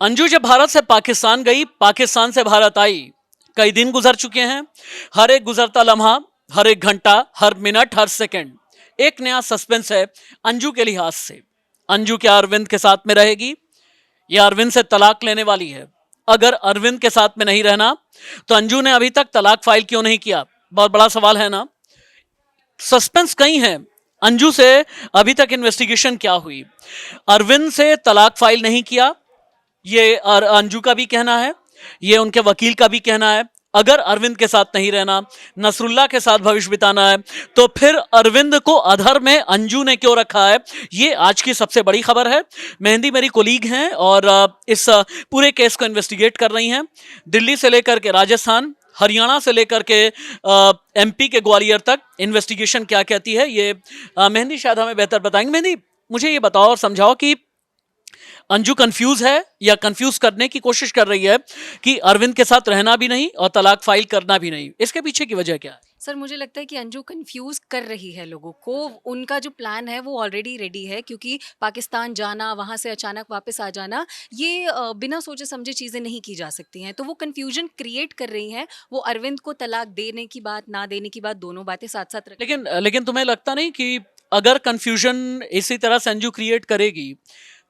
अंजू जब भारत से पाकिस्तान गई, पाकिस्तान से भारत आई, कई दिन गुजर चुके हैं। हर एक गुजरता लम्हा, हर एक घंटा, हर मिनट, हर सेकंड एक नया सस्पेंस है अंजू के लिहाज से। अंजू क्या अरविंद के साथ में रहेगी या अरविंद से तलाक लेने वाली है? अगर अरविंद के साथ में नहीं रहना तो अंजू ने अभी तक तलाक फाइल क्यों नहीं किया? बहुत बड़ा सवाल है ना। सस्पेंस कहीं है। अंजू से अभी तक इन्वेस्टिगेशन क्या हुई? अरविंद से तलाक फाइल नहीं किया, ये अंजू का भी कहना है, ये उनके वकील का भी कहना है। अगर अरविंद के साथ नहीं रहना, नसरुल्ला के साथ भविष्य बिताना है, तो फिर अरविंद को अधर में अंजू ने क्यों रखा है? ये आज की सबसे बड़ी खबर है। मेहंदी मेरी कोलीग हैं और इस पूरे केस को इन्वेस्टिगेट कर रही हैं। दिल्ली से लेकर के राजस्थान, हरियाणा से लेकर के एमपी के ग्वालियर तक इन्वेस्टिगेशन क्या कहती है, ये मेहंदी शायद हमें बेहतर बताएंगे। मेहंदी, मुझे ये बताओ और समझाओ कि अंजू कंफ्यूज है या कंफ्यूज करने की कोशिश कर रही है कि अरविंद के साथ रहना भी नहीं और तलाक फाइल करना भी नहीं? इसके पीछे की वजह क्या है? सर मुझे लगता है कि अंजू कंफ्यूज कर रही है लोगों को। उनका जो प्लान है वो ऑलरेडी रेडी है, क्योंकि पाकिस्तान जाना, वहाँ से अचानक वापस आ जाना, ये बिना सोचे समझे चीज़ें नहीं की जा सकती हैं। तो वो कन्फ्यूजन क्रिएट कर रही हैं। वो अरविंद को तलाक देने की बात, ना देने की बात, दोनों बातें साथ साथ रख। लेकिन तुम्हें लगता नहीं कि अगर कंफ्यूजन इसी तरह से अंजू क्रिएट करेगी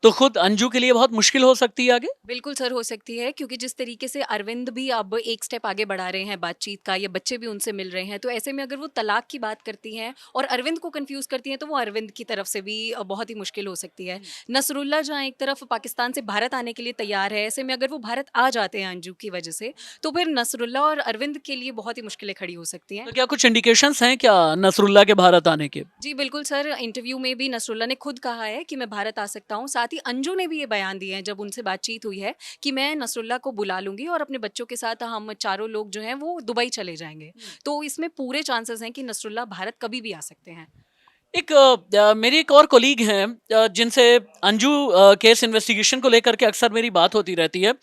तो खुद अंजू के लिए बहुत मुश्किल हो सकती है आगे? बिल्कुल सर, हो सकती है, क्योंकि जिस तरीके से अरविंद भी अब एक स्टेप आगे बढ़ा रहे हैं बातचीत का, ये बच्चे भी उनसे मिल रहे हैं, तो ऐसे में अगर वो तलाक की बात करती हैं और अरविंद को कंफ्यूज करती हैं, तो वो अरविंद की तरफ से भी बहुत ही मुश्किल हो सकती है। नसरुल्ला जहाँ एक तरफ पाकिस्तान से भारत आने के लिए तैयार है, ऐसे में अगर वो भारत आ जाते हैं अंजू की वजह से, तो फिर नसरुल्ला और अरविंद के लिए बहुत ही मुश्किलें खड़ी हो सकती हैं। तो क्या कुछ इंडिकेशंस हैं क्या नसरुल्ला के भारत आने के? जी बिल्कुल सर, इंटरव्यू में भी नसरुल्ला ने खुद कहा है कि मैं भारत आ सकता हूँ। साथ ही अंजू ने भी ये बयान दिए हैं जब उनसे बातचीत हुई है कि मैं नसरुल्ला को बुला लूंगी और अपने बच्चों के साथ हम चारों लोग जो हैं वो दुबई चले जाएंगे। तो इसमें पूरे चांसेस हैं कि नसरुल्ला भारत कभी भी आ सकते हैं। मेरी एक और कोलीग हैं जिनसे अंजू केस इन्वेस्टिगेशन को लेकर के अक्सर मेरी बात होती रहती है।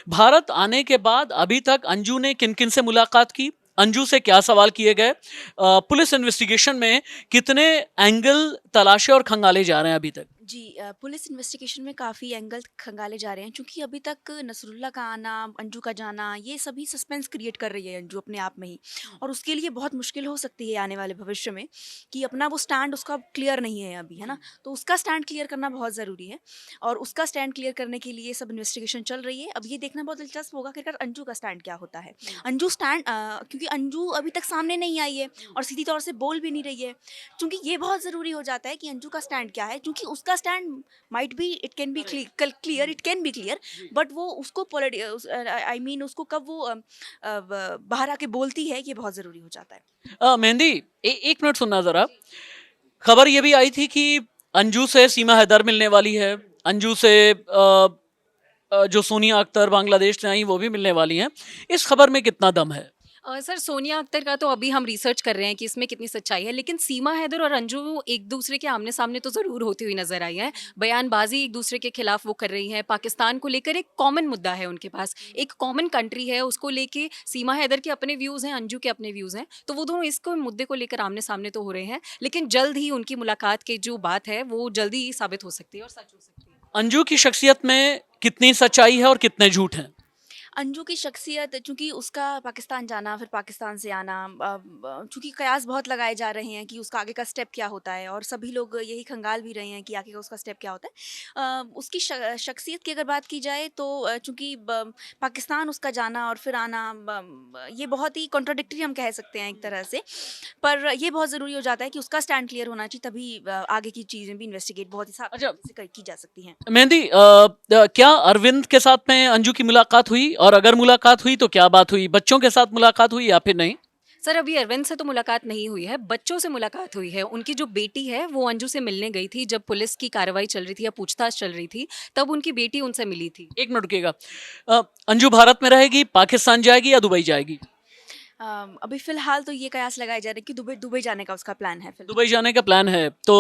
भारत आने के बाद अभी तक अंजू ने किन किन से मुलाकात की, अंजू से क्या सवाल किए गए, पुलिस इन्वेस्टिगेशन में कितने एंगल तलाशे और खंगाले जा रहे हैं अभी तक? जी पुलिस इन्वेस्टिगेशन में काफ़ी एंगल खंगाले जा रहे हैं, क्योंकि अभी तक नसरुल्ला का आना, अंजू का जाना, ये सभी सस्पेंस क्रिएट कर रही है अंजू अपने आप में ही। और उसके लिए बहुत मुश्किल हो सकती है आने वाले भविष्य में, कि अपना वो स्टैंड उसका क्लियर नहीं है अभी, है ना। तो उसका स्टैंड क्लियर करना बहुत ज़रूरी है, और उसका स्टैंड क्लियर करने के लिए सब इन्वेस्टिगेशन चल रही है। अब ये देखना बहुत दिलचस्प होगा कि अगर अंजू का स्टैंड क्या होता है। अंजू स्टैंड क्योंकि अंजू अभी तक सामने नहीं आई है और सीधी तौर से बोल भी नहीं रही है, क्योंकि ये बहुत ज़रूरी हो जाता है कि अंजू का स्टैंड क्या है, क्योंकि उसका stand might be, it can be clear, it can be clear, but वो उसको आई मीन उसको कब वो बाहर आके बोलती है, ये बहुत ज़रूरी हो जाता है। मेहंदी, एक मिनट सुनना जरा। खबर ये भी आई थी कि अंजू से सीमा हैदर मिलने वाली है, अंजू से जो सोनिया अख्तर बांग्लादेश से आई वो भी मिलने वाली हैं। इस खबर में कितना दम है? सर सोनिया अख्तर का तो अभी हम रिसर्च कर रहे हैं कि इसमें कितनी सच्चाई है, लेकिन सीमा हैदर और अंजू एक दूसरे के आमने सामने तो ज़रूर होती हुई नजर आई है। बयानबाजी एक दूसरे के खिलाफ वो कर रही हैं। पाकिस्तान को लेकर एक कॉमन मुद्दा है उनके पास, एक कॉमन कंट्री है, उसको लेके सीमा हैदर के अपने व्यूज़ हैं, अंजू के अपने व्यूज़ हैं, तो वो दोनों इसको मुद्दे को लेकर आमने सामने तो हो रहे हैं, लेकिन जल्द ही उनकी मुलाकात की जो बात है वो जल्दी ही साबित हो सकती है और सच हो सकती है। अंजू की शख्सियत में कितनी सच्चाई है और कितने झूठ हैं? अंजू की शख्सियत, चूँकि उसका पाकिस्तान जाना, फिर पाकिस्तान से आना, चूँकि कयास बहुत लगाए जा रहे हैं कि उसका आगे का स्टेप क्या होता है, और सभी लोग यही खंगाल भी रहे हैं कि आगे का उसका स्टेप क्या होता है। उसकी शख्सियत की अगर बात की जाए तो चूँकि पाकिस्तान उसका जाना और फिर आना, ये बहुत ही कॉन्ट्राडिक्टरी हम कह सकते हैं एक तरह से। पर ये बहुत ज़रूरी हो जाता है कि उसका स्टैंड क्लियर होना चाहिए, तभी आगे की चीज़ें भी इन्वेस्टिगेट बहुत ही अच्छा से की जा सकती हैं। मेहंदी, क्या अरविंद के साथ में अंजू की मुलाकात हुई, और अगर मुलाकात हुई तो क्या बात हुई? बच्चों के साथ मुलाकात हुई या फिर नहीं? सर अभी अरविंद से तो मुलाकात नहीं हुई है, बच्चों से मुलाकात हुई है। उनकी जो बेटी है वो अंजू से मिलने गई थी जब पुलिस की कार्रवाई चल रही थी या पूछताछ चल रही थी, तब उनकी बेटी उनसे मिली थी। एक मिनट रुकिएगा। अंजू भारत में रहेगी, पाकिस्तान जाएगी या दुबई जाएगी? अभी फ़िलहाल तो ये कयास लगाए जा रहे हैं कि दुबई दुबई जाने का उसका प्लान है फ़िलहाल। दुबई जाने का प्लान है तो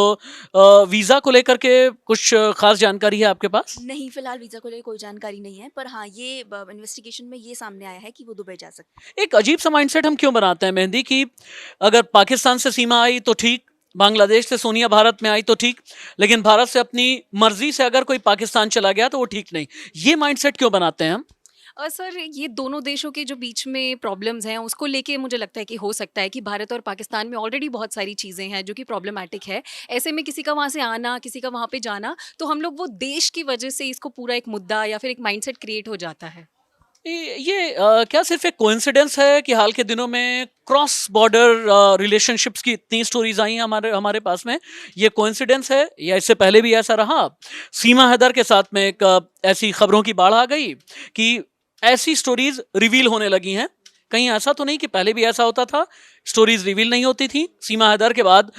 वीज़ा को लेकर के कुछ खास जानकारी है आपके पास? नहीं, फ़िलहाल वीज़ा को लेकर कोई जानकारी नहीं है, पर हाँ, ये ब इन्वेस्टिगेशन में ये सामने आया है कि वो दुबई जा सकते हैं। एक अजीब सा माइंडसेट हम क्यों बनाते हैं मेहंदी कि अगर पाकिस्तान से सीमा आई तो ठीक, बांग्लादेश से सोनिया भारत में आई तो ठीक, लेकिन भारत से अपनी मर्जी से अगर कोई पाकिस्तान चला गया तो वो ठीक नहीं। ये माइंडसेट क्यों बनाते हैं हम? सर ये दोनों देशों के जो बीच में प्रॉब्लम्स हैं उसको लेके मुझे लगता है कि हो सकता है कि भारत और पाकिस्तान में ऑलरेडी बहुत सारी चीज़ें हैं जो कि प्रॉब्लमैटिक है। ऐसे में किसी का वहाँ से आना, किसी का वहाँ पे जाना, तो हम लोग वो देश की वजह से इसको पूरा एक मुद्दा या फिर एक माइंडसेट क्रिएट हो जाता है। क्या सिर्फ एक कोइंसिडेंस है कि हाल के दिनों में क्रॉस बॉर्डर रिलेशनशिप्स की इतनी स्टोरीज आई हैं हमारे हमारे पास में? ये कोइंसिडेंस है या इससे पहले भी ऐसा रहा? सीमा हैदर के साथ में एक ऐसी खबरों की बाढ़ आ गई कि ऐसी स्टोरीज रिवील होने लगी हैं। कहीं ऐसा तो नहीं कि पहले भी ऐसा होता था, स्टोरीज रिवील नहीं होती थी, सीमा हैदर के बाद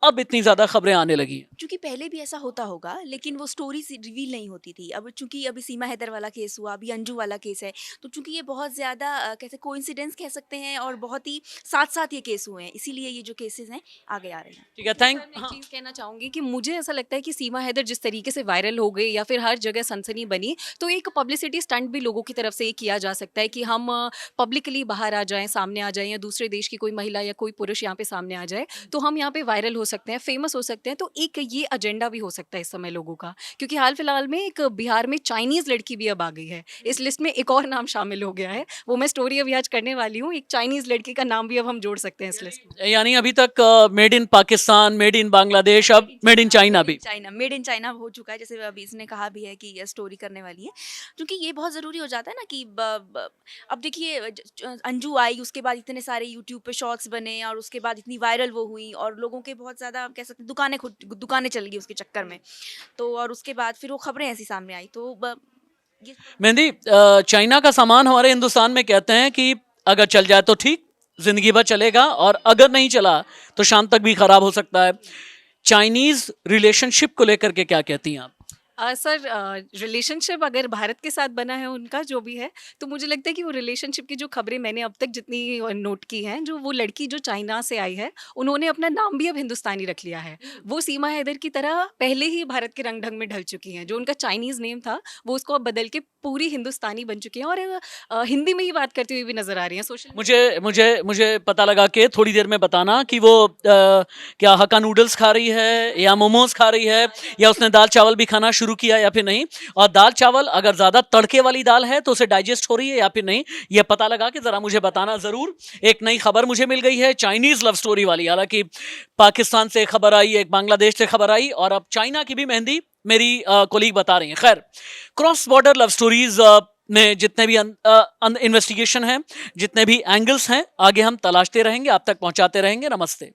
अब इतनी ज्यादा खबरें आने लगी हैं? चूंकि पहले भी ऐसा होता होगा लेकिन वो स्टोरी रिवील नहीं होती थी। अब चूंकि अभी सीमा हैदर वाला केस हुआ, अभी अंजू वाला केस है, तो चूंकि ये बहुत ज़्यादा कैसे कोइंसिडेंस कह सकते हैं और बहुत ही साथ साथ ये केस हुए हैं, इसीलिए ये जो केसेस हैं आगे आ रहे हैं। ठीक है, सर, थैंक मैं एक चीज़ कहना चाहूँगी कि मुझे ऐसा लगता है कि सीमा हैदर जिस तरीके से वायरल हो गई या फिर हर जगह सनसनी बनी, तो एक पब्लिसिटी स्टंट भी लोगों की तरफ से ये किया जा सकता है कि हम पब्लिकली बाहर आ जाएं, सामने आ जाएं, या दूसरे देश की कोई महिला या कोई पुरुष यहाँ पे सामने आ जाए तो हम यहाँ पे वायरल हो सकते हैं, फेमस हो सकते हैं। तो एक ये एजेंडा भी हो सकता है इस समय लोगों का, क्योंकि हाल फिलहाल में एक बिहार में चाइनीज़ लड़की भी अब आ गई है इस लिस्ट में, एक और नाम शामिल हो गया है। वो मैं स्टोरी अभी आज करने वाली हूँ, एक चाइनीज़ लड़की का नाम भी अब हम जोड़ सकते हैं इस लिस्ट में। यानी अभी तक made in Pakistan, made in Bangladesh, अब मेड इन चाइना भी। चाइना, मेड इन चाइना हो चुका है, जैसे अभी इसने कहा भी है कि ये स्टोरी करने वाली है। क्योंकि ये बहुत ज़रूरी हो जाता है ना कि अब देखिए अंजू आई, उसके बाद इतने सारे यूट्यूब पे शॉर्ट्स बने और उसके बाद इतनी वायरल वो हुई और लोगों के बहुत ज़्यादा कह सकते हैं दुकानें चल गई उसके चक्कर में। तो और उसके बाद फिर वो खबरें ऐसी सामने आई, तो ये मेहंदी, चाइना का सामान हमारे हिंदुस्तान में कहते हैं कि अगर चल जाए तो ठीक, जिंदगी भर चलेगा, और अगर नहीं चला तो शाम तक भी खराब हो सकता है। चाइनीज रिलेशनशिप को लेकर के क्या कहती हैं आप? सर रिलेशनशिप अगर भारत के साथ बना है उनका जो भी है, तो मुझे लगता है कि वो रिलेशनशिप की जो खबरें मैंने अब तक जितनी नोट की हैं, जो वो लड़की जो चाइना से आई है उन्होंने अपना नाम भी अब हिंदुस्तानी रख लिया है। वो सीमा हैदर की तरह पहले ही भारत के रंग ढंग में ढल चुकी हैं। जो उनका चाइनीज़ नेम था वो उसको अब बदल के पूरी हिंदुस्तानी बन चुकी हैं और हिंदी में ही बात करती हुई भी नजर आ रही हैं सोशल। मुझे मुझे मुझे पता लगा कि थोड़ी देर में बताना कि वो क्या हक्का नूडल्स खा रही है या मोमोज खा रही है, या उसने दाल चावल भी खाना शुरू किया या फिर नहीं, और दाल चावल अगर ज़्यादा तड़के वाली दाल है तो उसे डाइजेस्ट हो रही है या फिर नहीं, ये पता लगा कि ज़रा मुझे बताना ज़रूर। एक नई खबर मुझे मिल गई है चाइनीज़ लव स्टोरी वाली, हालांकि पाकिस्तान से खबर आई, एक बांग्लादेश से खबर आई, और अब चाइना की भी मेहंदी मेरी कोलीग बता रही हैं। खैर, क्रॉस बॉर्डर लव स्टोरीज में जितने भी इन्वेस्टिगेशन हैं, जितने भी एंगल्स हैं, आगे हम तलाशते रहेंगे, आप तक पहुंचाते रहेंगे। नमस्ते।